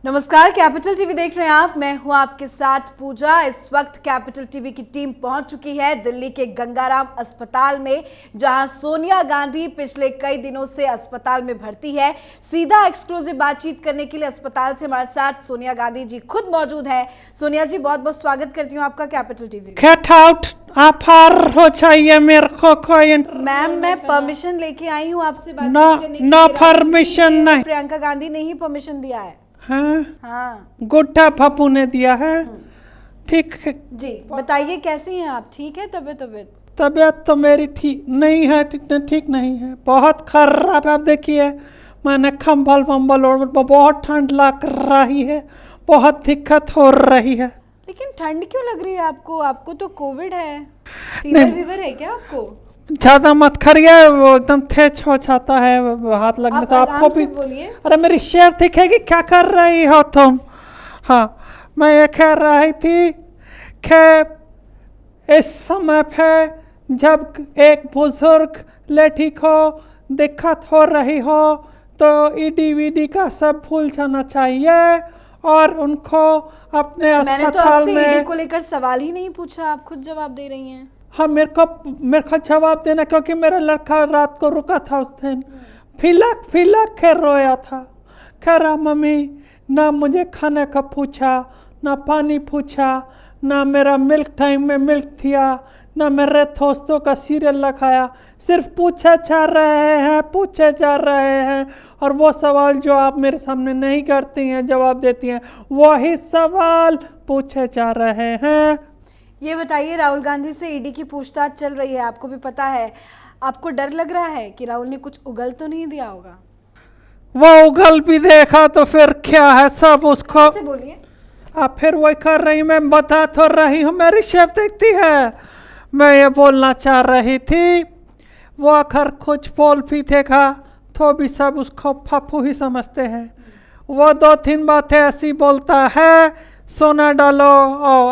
नमस्कार, capital TV देख रहे हैं आप। मैं हूं आपके साथ पूजा। इस वक्त कैपिटल टीवी की टीम पहुंच चुकी है दिल्ली के गंगाराम अस्पताल में, जहां सोनिया गांधी पिछले कई दिनों से अस्पताल में भर्ती है। सीधा एक्सक्लूसिव बातचीत करने के लिए अस्पताल से हमारे साथ सोनिया गांधी जी खुद मौजूद है। सोनिया जी, बहुत बहुत स्वागत करती हूँ आपका कैपिटल टीवी। गेट आउट, आप हो चाहिए मेरे को कोई। मैम, मैं परमिशन लेके आई हूँ आपसे बात करने के लिए। नो परमिशन नहीं। प्रियंका गांधी ने ही परमिशन दिया है। हाँ, गुड्डा पप्पू ने दिया है। ठीक है जी, बताइए कैसी हैं आप? ठीक है तबीयत? तबीयत तो मेरी ठीक नहीं है, ठीक नहीं है, बहुत खराब। आप देखिए, मैंने कंबल वम्बल और बहुत ठंड लग रही है, बहुत दिक्कत हो रही है। लेकिन ठंड क्यों लग रही है आपको? आपको तो कोविड है, फीवर है क्या आपको? ज्यादा मत करिए, वो एकदम तेज हो जाता है, हाथ लगने तो आपको भी। बोलिए। अरे मेरी शेर दिखेगी, क्या कर रही हो तुम? हाँ, मैं ये कह रही थी कि इस समय पे जब एक बुजुर्ग लेडी को दिक्कत हो रही हो तो ईडी वीडी का सब भूल जाना चाहिए और उनको अपने अस्पताल में। ईडी को लेकर सवाल ही नहीं पूछा, आप खुद जवाब दे रही हैं। हाँ, मेरे को जवाब देना, क्योंकि मेरा लड़का रात को रुका था उस दिन, फिलक के रोया था। कह रहा मम्मी, ना मुझे खाने का पूछा, ना पानी पूछा, ना मेरा मिल्क टाइम में मिल्क दिया, ना मेरे दोस्तों का सीरियल लगाया, सिर्फ पूछे जा रहे हैं। और वो सवाल जो आप मेरे सामने नहीं करती हैं, जवाब देती हैं, वही सवाल पूछे जा रहे हैं। ये बताइए, राहुल गांधी से ईडी की पूछताछ चल रही है, आपको भी पता है। आपको डर लग रहा है कि राहुल ने कुछ उगल तो नहीं दिया होगा? वो उगल भी देखा तो फिर क्या है, सब उसको। से बोलिए। आप फिर वही कर रही, मैं बता तो रही हूँ, मेरी शेफ देखती है। मैं ये बोलना चाह रही थी, वो अगर कुछ बोल भी देखा तो भी सब उसको पप्पू ही समझते हैं। वो 2-3 बातें ऐसी बोलता है, सोना डालो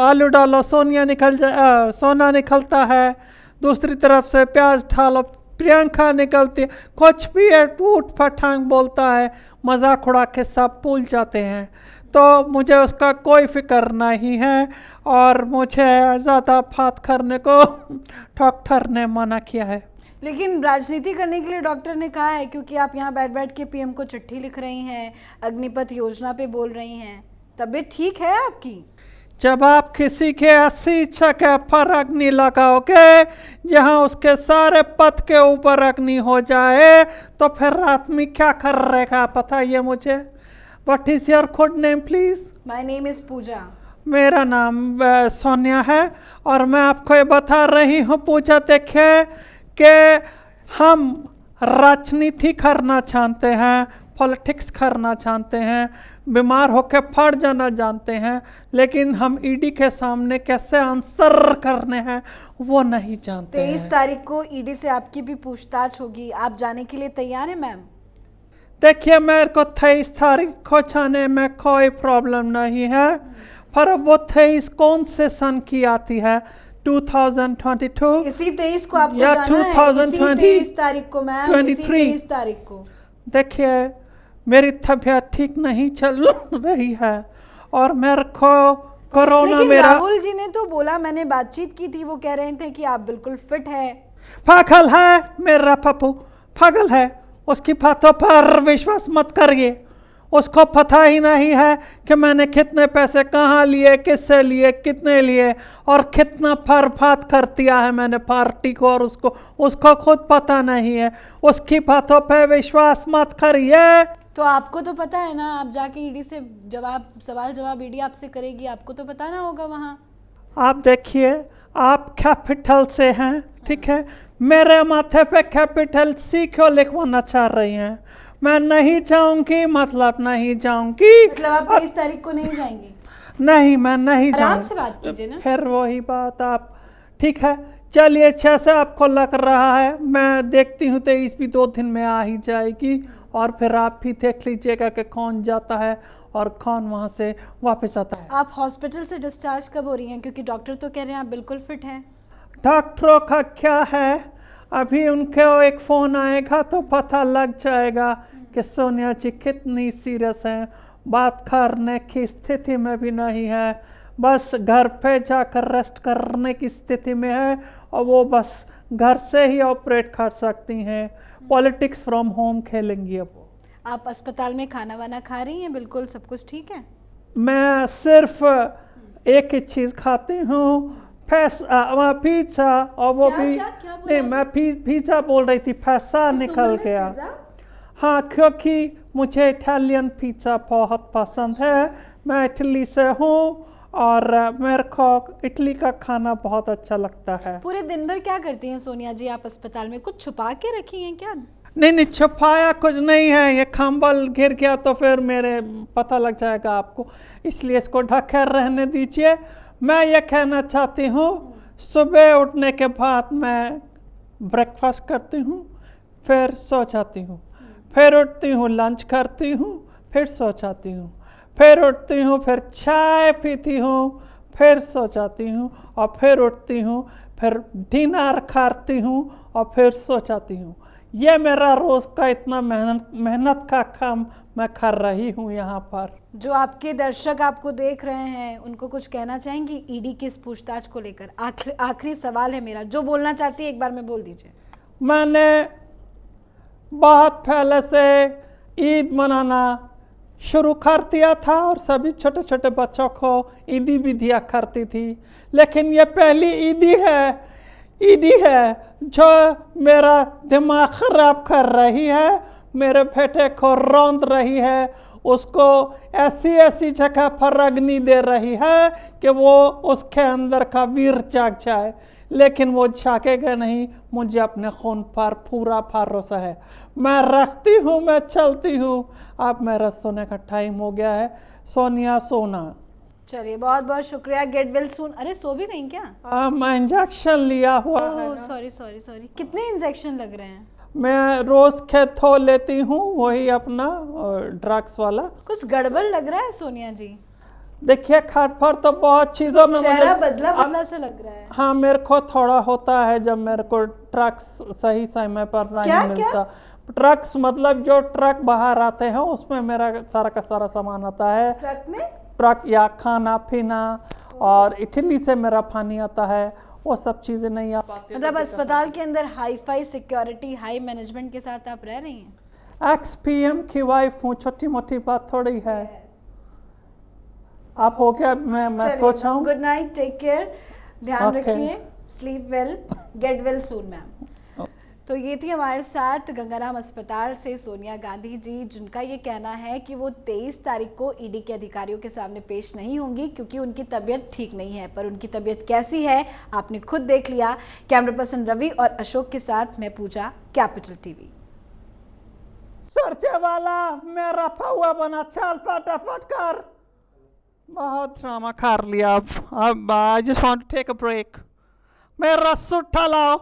आलू डालो, सोना निकलता है, दूसरी तरफ से प्याज डालो, प्रियंका निकलती है। कुछ भी टूट फटांग बोलता है, मजाक उड़ा के सब भूल जाते हैं। तो मुझे उसका कोई फिक्र नहीं है और मुझे ज़्यादा बात करने को डॉक्टर ने मना किया है। लेकिन राजनीति करने के लिए डॉक्टर ने कहा है, क्योंकि आप यहाँ बैठ के पीएम को चिट्ठी लिख रही हैं, अग्निपथ योजना पे बोल रही हैं। तबीयत ठीक है आपकी? जब आप किसी के 80 जगह पर अग्नि लगाओगे, जहाँ उसके सारे पथ के ऊपर अग्नि हो जाए, तो फिर आदमी क्या कर रहेगा, बताइए मुझे। What is your good name please? My name is Pooja. मेरा नाम सोनिया है और मैं आपको ये बता रही हूँ पूजा, देखिए कि हम राजनीति करना चाहते हैं, पॉलिटिक्स करना चाहते हैं, बीमार होकर पड़ जाना जानते हैं, लेकिन हम ईडी के सामने कैसे आंसर करने हैं वो नहीं जानते। 23 तारीख को ईडी से आपकी भी पूछताछ होगी, आप जाने के लिए तैयार हैं मैम? देखिए, मेरे को 23 तारीख को जाने में कोई प्रॉब्लम नहीं है, पर वो 23 कौन से सन की आती है? 2022? इसी 23 को आपको जाना है? इसी 23 तारीख को मैम, इसी 23 तारीख को। देखिए, मेरी तबीयत ठीक नहीं चल रही है और मेरे को कोरोना। लेकिन राहुल जी ने तो बोला, मैंने बातचीत की थी, वो कह रहे थे कि आप बिल्कुल फिट है। पागल है मेरा पप्पू, पागल है, उसकी बातों पर विश्वास मत करिए। उसको पता ही नहीं है कि मैंने कितने पैसे कहाँ लिए, किससे लिए, कितने लिए और कितना बर्बाद कर दिया है मैंने पार्टी को, और उसको खुद पता नहीं है। उसकी बातों पे विश्वास मत करिए। तो आपको तो पता है ना, आप जाके ईडी से सवाल जवाब ईडी आपसे करेगी, आपको तो पता ना होगा वहाँ। आप देखिए, आप कैपिटल से हैं, ठीक है, मेरे माथे पे कैपिटल सी क्यों लिखवाना चाह रही हैं? मैं नहीं जाऊंगी, मतलब नहीं जाऊंगी। मतलब आप 23 तारीख को नहीं जाएंगी? नहीं, मैं नहीं जाऊंगी। आराम से बात कीजिए ना। फिर वही बात आप, ठीक है, चलिए, जैसे आपको लग रहा है, मैं देखती हूँ 23 भी 2 दिन में आ ही जाएगी और फिर आप भी देख लीजिएगा कि कौन जाता है और कौन वहाँ से वापस आता है। आप हॉस्पिटल से डिस्चार्ज कब हो रही हैं? क्योंकि डॉक्टर तो कह रहे हैं आप बिल्कुल फिट हैं। डॉक्टरों का क्या है, अभी उनको एक फ़ोन आएगा तो पता लग जाएगा कि सोनिया जी कितनी सीरियस हैं, बात करने की स्थिति में भी नहीं है, बस घर पे जाकर रेस्ट करने की स्थिति में है और वो बस घर से ही ऑपरेट कर सकती हैं। पॉलिटिक्स फ्रॉम होम खेलेंगी अब वो। आप अस्पताल में खाना वाना खा रही हैं, बिल्कुल सब कुछ ठीक है? मैं सिर्फ एक ही चीज़ खाती हूँ, पिज़्ज़ा, और वो भी नहीं, मैं पिज़्ज़ा बोल रही थी, पैसा निकल गया। हाँ, क्योंकि मुझे इटालियन पिज़्ज़ा बहुत पसंद है, मैं इटली से हूँ और मेरे को इटली का खाना बहुत अच्छा लगता है। पूरे दिन भर क्या करती हैं सोनिया जी आप अस्पताल में? कुछ छुपा के रखी हैं क्या? नहीं, छुपाया कुछ नहीं है, ये कंबल गिर गया तो फिर मेरे पता लग जाएगा आपको, इसलिए इसको ढके रहने दीजिए। मैं ये कहना चाहती हूँ, सुबह उठने के बाद मैं ब्रेकफास्ट करती हूँ, फिर सो जाती हूँ, फिर उठती हूँ, लंच करती हूँ, फिर सो जाती हूँ, फिर उठती हूँ, फिर चाय पीती हूँ, फिर सो जाती हूँ, और फिर उठती हूँ, फिर डिनर करती हूँ और फिर सो जाती हूँ। ये मेरा रोज़ का इतना मेहनत का काम मैं कर रही हूँ यहाँ पर। जो आपके दर्शक आपको देख रहे हैं उनको कुछ कहना चाहेंगी ईडी की इस पूछताछ को लेकर? आखिरी सवाल है मेरा, जो बोलना चाहती है एक बार में बोल दीजिए। मैंने बहुत पहले से ईद मनाना शुरू कर दिया था और सभी छोटे छोटे बच्चों को ईदी भी दिया करती थी, लेकिन ये पहली ईदी है जो मेरा दिमाग ख़राब कर रही है, मेरे बेटे को रौंद रही है, उसको ऐसी जगह पर अग्नि दे रही है कि वो उसके अंदर का वीर जाग जाए, लेकिन वो जागेगा नहीं। मुझे अपने खून पर पूरा भरोसा है। मैं रखती हूँ, मैं चलती हूँ। अब मेरा सोने का टाइम हो गया है। सोनिया सोना। चलिए, बहुत बहुत शुक्रिया। Get well soon. अरे सो भी गई क्या? मैं इंजेक्शन लिया हुआ है। सॉरी। कितने इंजेक्शन लग रहे हैं? मैं रोज के थो लेती हूँ, वही अपना ड्रग्स वाला। कुछ गड़बड़ लग रहा है सोनिया जी। देखिए, खाट पर तो बहुत चीज़ों में चेहरा बदला सा लग रहा है। हाँ, मेरे को थोड़ा होता है जब मेरे को ड्रग्स सही समय पर नहीं मिलता। ट्रक्स मतलब जो ट्रक बाहर आते हैं उसमें मेरा सारा का सारा सामान आता है। ट्रक में? ट्रक या खाना पीना, और इटली से मेरा पानी आता है, वो सब चीज़ें नहीं आ पाती। मतलब अस्पताल के अंदर hi fi security, high management के साथ आप रह रही हैं? एक्स-पीएम की वाइफ हूँ, छोटी मोटी बात थोड़ी है। आप हो गया, मैं सोच रहा हूँ। गुड नाइट, टेक केयर, ध्यान रखिए, sleep well, get well soon ma'am. तो ये थी हमारे साथ गंगाराम अस्पताल से सोनिया गांधी जी, जिनका ये कहना है कि वो 23 तारीख को ईडी के अधिकारियों के सामने पेश नहीं होंगी क्योंकि उनकी तबीयत ठीक नहीं है। पर उनकी तबीयत कैसी है आपने खुद देख लिया। कैमरा पर्सन रवि और अशोक के साथ मैं पूजा, कैपिटल टीवी। सरचे वाला मेरा फौआ बना, चल फटाफट कर। बहुत ड्रामा कर लिया। अब I just want to take a break. मेरा सूट लाओ।